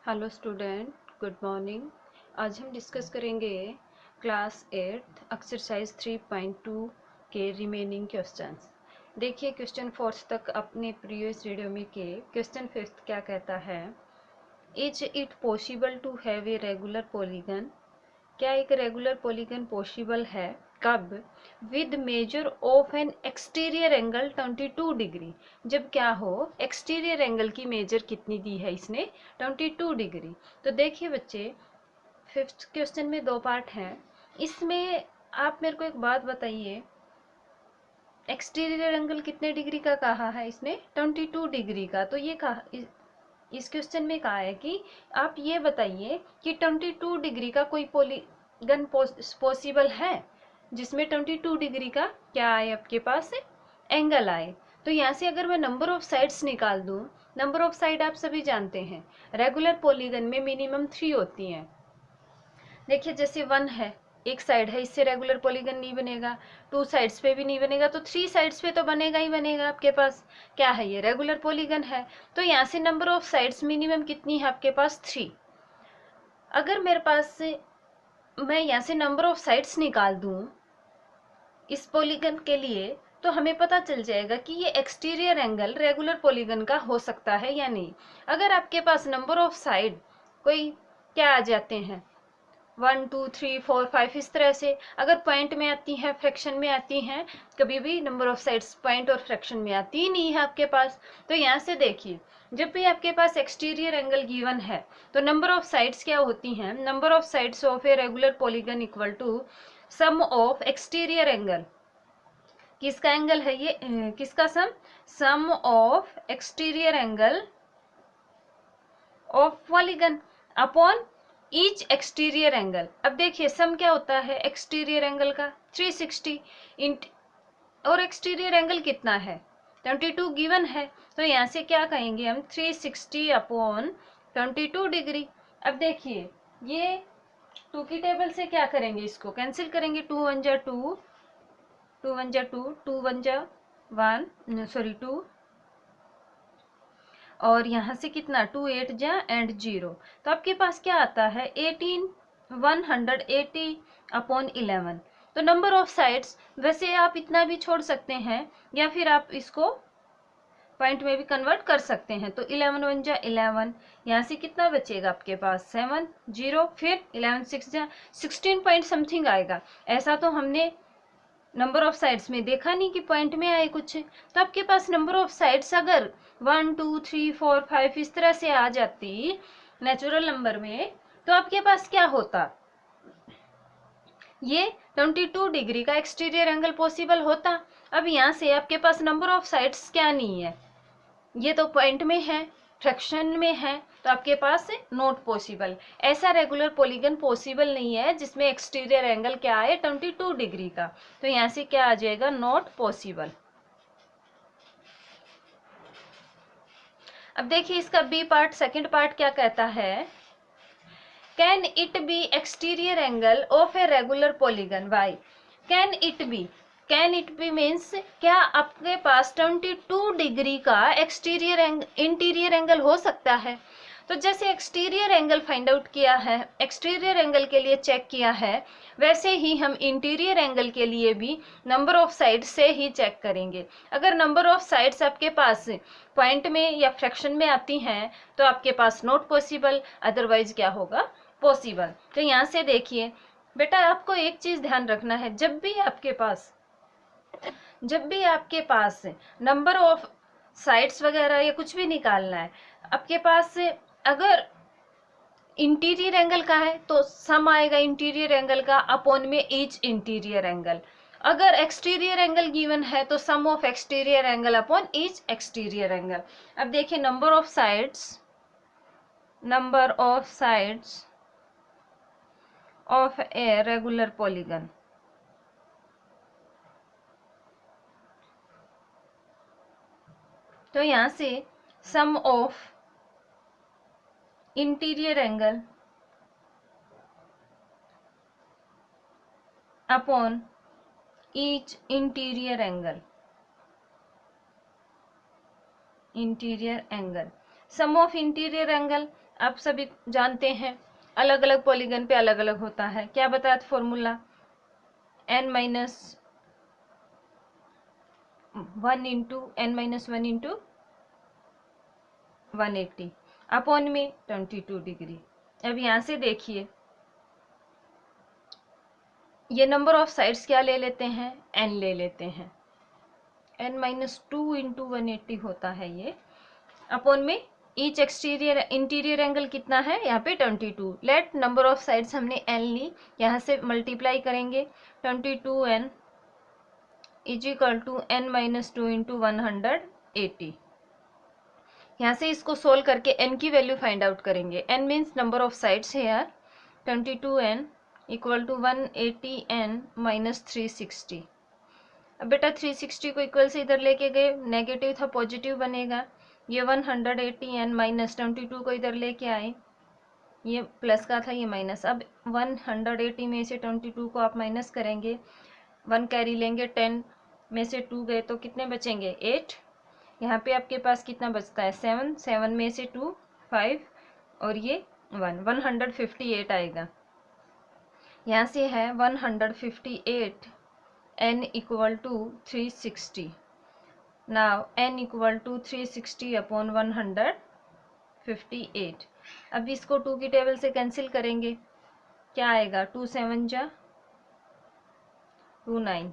Hello student, good morning. आज हम discuss करेंगे क्लास 8 एक्सरसाइज 3.2 के रिमेनिंग क्वेश्चंस। देखिए क्वेश्चन 4 तक अपने प्रीवियस वीडियो में के क्वेश्चन 5 क्या कहता है। Is it possible to have a regular polygon? क्या एक रेगुलर पॉलीगन पॉसिबल है? कब? With measure of an exterior angle 22 degree. जब क्या हो, एक्सटीरियर एंगल की मेजर कितनी दी है इसने? 22 डिग्री। तो देखिए बच्चे, 5th क्वेश्चन में 2 पार्ट हैं। इसमें आप मेरे को एक बात बताइए, एक्सटीरियर एंगल कितने डिग्री का कहा है इसने? 22 डिग्री का। तो ये कहा, इस क्वेश्चन में कहा है कि आप ये बताइए कि 22 डिग्री का कोई पॉलीगन पॉसिबल है जिसमें 22 डिग्री का क्या आए, आपके पास एंगल आए। तो यहाँ से अगर मैं नंबर ऑफ साइड्स निकाल दूं, नंबर ऑफ साइड आप सभी जानते हैं रेगुलर पॉलीगन में मिनिमम 3 होती हैं। देखिए जैसे 1 है, एक साइड है, इससे रेगुलर पॉलीगन नहीं बनेगा। 2 साइड्स पे भी नहीं बनेगा, तो 3 साइड्स पे तो बनेगा ही बनेगा। आपके पास क्या है, ये रेगुलर पॉलीगन है। तो यहाँ से नंबर ऑफ साइड्स मिनिमम कितनी है आपके पास? 3। अगर मेरे पास मैं यहाँ से नंबर ऑफ साइड्स निकाल दूं इस पॉलीगन के लिए, तो हमें पता चल जाएगा कि ये एक्सटीरियर एंगल रेगुलर पॉलीगन का हो सकता है या नहीं। अगर आपके पास नंबर ऑफ साइड कोई क्या आ जाते हैं, 1 2 3 4 5, इस तरह से अगर पॉइंट में आती हैं, फ्रैक्शन में आती हैं, कभी भी नंबर ऑफ साइड्स पॉइंट और फ्रैक्शन में आती ही नहीं है आपके पास। तो यहाँ से देखिए, जब भी आपके पास एक्सटीरियर एंगल गिवन है तो नंबर ऑफ साइड्स क्या होती हैं? Number of sides of a regular polygon equal to sum of exterior angle. किसका एंगल है ये? किसका sum of exterior angle of polygon upon each exterior angle. अब देखिए सम क्या होता है एक्सटीरियर एंगल का? 360 इंट, और एक्सटीरियर एंगल कितना है? 22 गिवन है। तो यहाँ से क्या कहेंगे हम? 360 अपॉन 22 डिग्री। अब देखिए ये 2 की टेबल से क्या करेंगे, इसको कैंसिल करेंगे। 2 1 जा 2, 2 1 जा 2, 2 1 जा 1, सॉरी 2, और यहाँ से कितना? 2 8 जा एंड 0। तो आपके पास क्या आता है? 18 180 अपॉन 11। तो नंबर ऑफ साइड्स वैसे आप इतना भी छोड़ सकते हैं, या फिर आप इसको पॉइंट में भी कन्वर्ट कर सकते हैं। तो 11 1 जा 11, यहाँ से कितना बचेगा आपके पास? 7 0, फिर 11 6 जा 16 पॉइंट समथिंग आएगा। ऐसा तो हमने नंबर ऑफ साइड्स में देखा नहीं कि पॉइंट में आए कुछ। तो आपके पास नंबर ऑफ साइड्स अगर 1 2 3 4 5 इस तरह से आ जाती नेचुरल नंबर में, तो आपके पास क्या होता? ये 22 डिग्री का एक्सटीरियर एंगल पॉसिबल होता। अब यहाँ से आपके पास नंबर ऑफ साइड्स क्या नहीं है, ये तो पॉइंट में है, फ्रैक्शन में है, तो आपके पास नॉट पॉसिबल। ऐसा रेगुलर पॉलीगन पॉसिबल नहीं है जिसमें एक्सटीरियर एंगल क्या आए? 22 डिग्री का। तो यहाँ से क्या आ जाएगा? Not possible. अब देखिए इसका बी पार्ट, सेकंड पार्ट क्या कहता है? Can it be exterior angle of a regular polygon? Why can it be? Can it be means क्या आपके पास 22 डिग्री का एक्सटीरियर इंटीरियर एंगल हो सकता है? तो जैसे एक्सटीरियर एंगल फाइंड आउट किया है, एक्सटीरियर एंगल के लिए चेक किया है, वैसे ही हम इंटीरियर एंगल के लिए भी नंबर ऑफ साइड से ही चेक करेंगे। अगर नंबर ऑफ साइड्स आपके पास पॉइंट में या फ्रैक्शन में आती हैं तो आपके पास नॉट पॉसिबल, अदरवाइज क्या होगा? पॉसिबल। तो यहाँ से देखिए बेटा, आपको एक चीज ध्यान रखना है, जब भी आपके पास नंबर ऑफ साइड्स वगैरह या कुछ भी निकालना है, आपके पास अगर इंटीरियर एंगल का है तो सम आएगा इंटीरियर एंगल का अपॉन में ईच इंटीरियर एंगल। अगर एक्सटीरियर एंगल गिवन है तो sum of exterior angle upon each exterior angle. अब देखिए number of sides of a regular polygon, तो यहाँ से sum of interior angle upon each interior angle, sum of interior angle आप सभी जानते हैं अलग अलग पॉलीगन पे अलग अलग होता है। क्या बताया था formula? n minus 1 into n-1 into 180 upon में 22 डिग्री। अब यहाँ से देखिए ये नंबर ऑफ साइड्स क्या ले लेते हैं, n ले लेते हैं, n-2 इंटू 180 होता है ये, अपॉन में ईच एक्सटीरियर इंटीरियर एंगल कितना है यहाँ पे 22। लेट नंबर ऑफ साइड्स हमने n ली, यहाँ से मल्टीप्लाई करेंगे 22n is equal to n-2 into 180। यहाँ से इसको सोल्व करके n की वैल्यू फाइंड आउट करेंगे। n means number of sides है यार, 22n equal to 180n minus 360। अब बेटा 360 को इक्वल से इधर लेके गए, नेगेटिव था पॉजिटिव बनेगा, ये 180n माइनस 22 को इधर लेके आए, ये प्लस का था ये माइनस। अब 180 में से 22 को आप माइनस करेंगे, 1 कैरी लेंगे, 10 में से 2 गए तो कितने बचेंगे 8। यहाँ पे आपके पास कितना बचता है 7, 7 में से 2 5 और ये 1, 158 आएगा। यहाँ से है 158 n equal to 360। Now n equal to 360 upon 158। अब इसको 2 की टेबल से कैंसिल करेंगे, क्या आएगा 2 7 जा 2 9,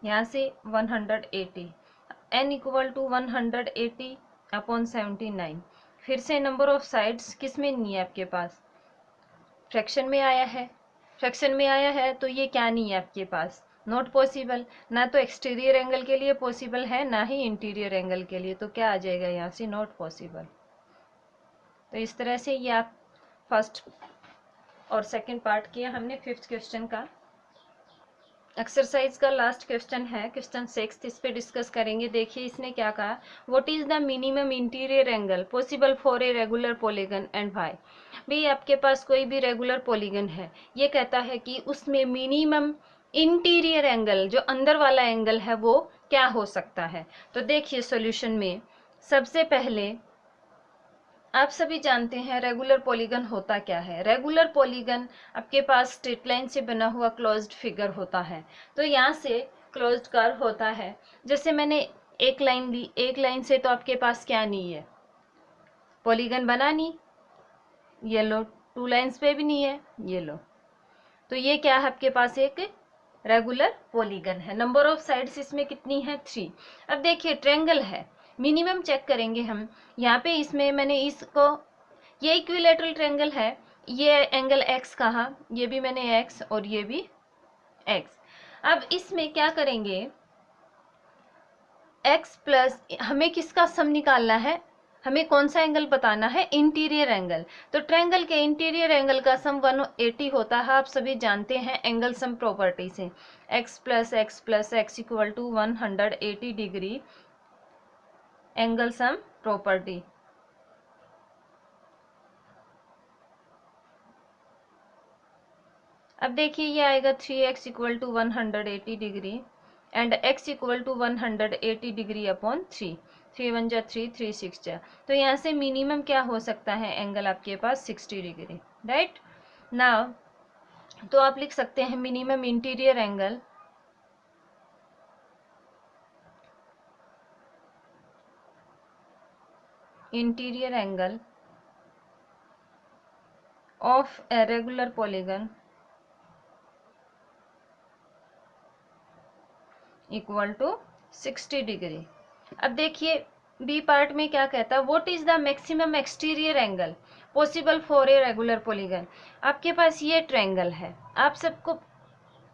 यहाँ से 180, n इक्वल टू 180 अपॉन 79। फिर से नंबर ऑफ साइड्स किस में नहीं है आपके पास, फ्रैक्शन में आया है, फ्रैक्शन में आया है तो ये क्या नहीं है आपके पास, नॉट पॉसिबल। ना तो एक्सटीरियर एंगल के लिए पॉसिबल है ना ही इंटीरियर एंगल के लिए, तो क्या आ जाएगा यहाँ से नॉट पॉसिबल। तो इस तरह से ये आप फर्स्ट और सेकंड पार्ट किया हमने। फिफ्थ क्वेश्चन का एक्सरसाइज का लास्ट क्वेश्चन है, क्वेश्चन 6, इस पे डिस्कस करेंगे। देखिए इसने क्या कहा, what is the minimum interior angle possible for a regular polygon and why. भाई आपके पास कोई भी रेगुलर पॉलीगन है, ये कहता है कि उसमें मिनिमम इंटीरियर एंगल जो अंदर वाला एंगल है वो क्या हो सकता है। तो देखिए सॉल्यूशन में सबसे पहले आप सभी जानते हैं रेगुलर पॉलीगन होता क्या है। रेगुलर पॉलीगन आपके पास स्ट्रेट लाइन से बना हुआ क्लोज्ड फिगर होता है। तो यहाँ से क्लोज्ड कर्व होता है, जैसे मैंने एक लाइन ली, एक लाइन से तो आपके पास क्या नहीं है, पॉलीगन बना नहीं, ये लो 2 लाइन्स पे भी नहीं है, ये लो, तो ये क्या है आपके पास एक रेगुलर पॉलीगन है। नंबर ऑफ साइड्स इसमें कितनी है 3। अब देखिए ट्रायंगल है, मिनिमम चेक करेंगे हम। यहाँ पे इसमें मैंने इसको, ये इक्विलैटरल ट्रायंगल है, ये एंगल x कहा, ये भी मैंने x और ये भी x। अब इसमें क्या करेंगे, x प्लस हमें किसका सम निकालना है, हमें कौन सा एंगल बताना है, इंटीरियर एंगल। तो ट्रायंगल के इंटीरियर एंगल का सम 180 होता है, आप सभी जानते हैं एंगल सम प्रॉपर्टी से। x plus x equal to 180 degree angle sum property. अब देखिए ये आएगा 3x equal to 180 degree and x equal to 180 degree upon 3, 3 1 जा 3, 3 6 जा, तो यहाँ से मिनिमम क्या हो सकता है एंगल आपके पास 60 डिग्री, राइट। नाउ तो आप लिख सकते हैं minimum interior angle of a regular polygon equal to 60 degree. अब देखिए बी पार्ट में क्या कहता है, what is the maximum exterior angle possible for a regular polygon. आपके पास ये ट्रायंगल है, आप सबको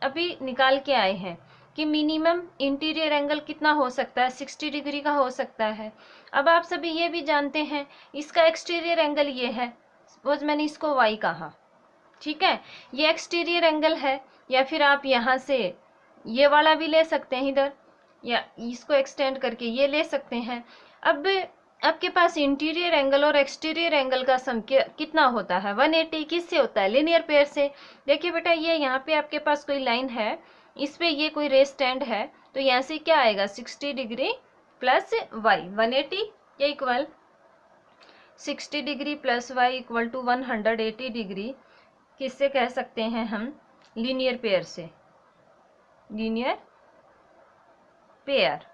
अभी निकाल के आए हैं कि मिनिमम इंटीरियर एंगल कितना हो सकता है, 60 डिग्री का हो सकता है। अब आप सभी ये भी जानते हैं इसका एक्सटीरियर एंगल ये है, सपोज मैंने इसको y कहा, ठीक है, ये एक्सटीरियर एंगल है, या फिर आप यहाँ से ये वाला भी ले सकते हैं इधर, या इसको एक्सटेंड करके ये ले सकते हैं। अब आपके पास इंटीरियर एंगल और एक्सटीरियर एंगल का सम कितना होता है, 180। किससे होता है, लीनियर पेयर से। देखिए बेटा ये यहाँ पे आपके पास कोई लाइन है, इस पे ये कोई रे स्टैंड है, तो यहाँ से क्या आएगा 60 डिग्री प्लस y 180 ये equal 60 degree plus y equal to 180 degree किससे कह सकते हैं हम? लीनियर पेयर से, लीनियर पेयर।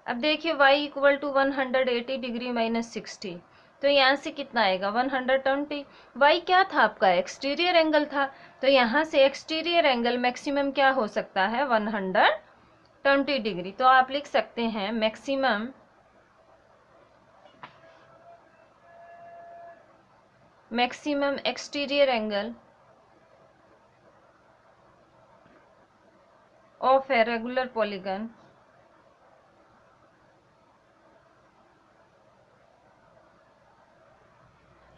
अब देखिए y equal to 180 degree minus 60, तो यहाँ से कितना आएगा? 120। y क्या था आपका? एक्सटीरियर एंगल था, तो यहाँ से एक्सटीरियर एंगल मैक्सिमम क्या हो सकता है? 120 डिग्री। तो आप लिख सकते हैं maximum exterior angle of a regular polygon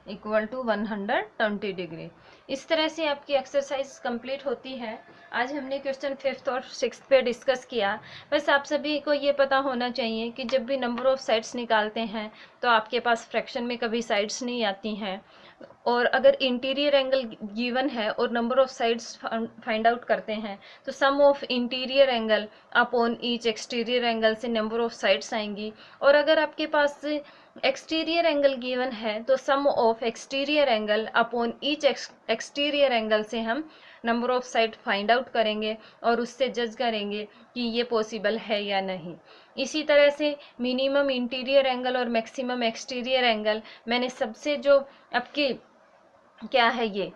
equal to 120 degree. इस तरह से आपकी एक्सरसाइज कंप्लीट होती है। आज हमने क्वेश्चन 5th और 6th पे डिस्कस किया। बस आप सभी को ये पता होना चाहिए कि जब भी नंबर ऑफ साइड्स निकालते हैं तो आपके पास फ्रैक्शन में कभी साइड्स नहीं आती हैं, और अगर इंटीरियर एंगल गिवन है और number of sides find out करते हैं तो sum of interior angle upon each exterior angle से नंबर ऑफ साइड्स आएंगी। और अगर आपके पास एक्सटीरियर एंगल गिवन है तो sum of exterior angle upon each exterior angle से हम number of side find out करेंगे और उससे जज करेंगे कि ये पॉसिबल है या नहीं। इसी तरह से मिनिमम इंटीरियर एंगल और मैक्सिमम एक्सटीरियर एंगल मैंने सबसे जो आपकी क्या है ये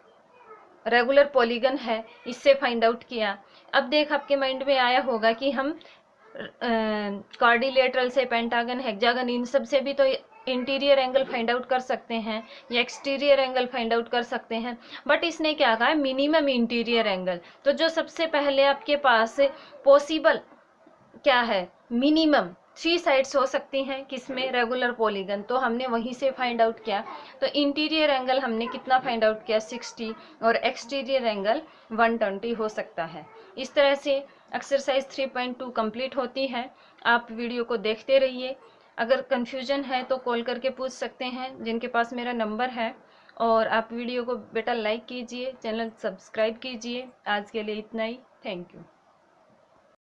रेगुलर पॉलीगन है इससे फाइंड आउट किया। अब देख आपके माइंड में आया होगा कि हम क्वाड्रिलेटरल से, पेंटागन, हेक्सागन, इन सब से भी तो इंटीरियर एंगल फाइंड आउट कर सकते हैं या एक्सटीरियर एंगल फाइंड आउट कर सकते हैं, बट इसने क्या कहा? Minimum interior angle. तो जो सबसे पहले आपके पास पॉसिबल क्या है? मिनिमम 3 साइड्स हो सकती हैं किसमें? Regular polygon. तो हमने वहीं से फाइंड आउट किया। तो इंटीरियर एंगल हमने कितना फाइंड आउट किया? 60, और एक्सटीरियर एंगल 120 हो सकता है। इस तरह से एक्सरसाइज 3.2 कंप्लीट होती है। आप वीडियो को देखते रहिए। अगर कन्फ्यूजन है तो कॉल करके पूछ सकते हैं, जिनके पास मेरा नंबर है। और आप वीडियो को बेटा लाइक कीजिए, चैनल सब्सक्राइब कीजिए। आज के लिए इतना ही। Thank you.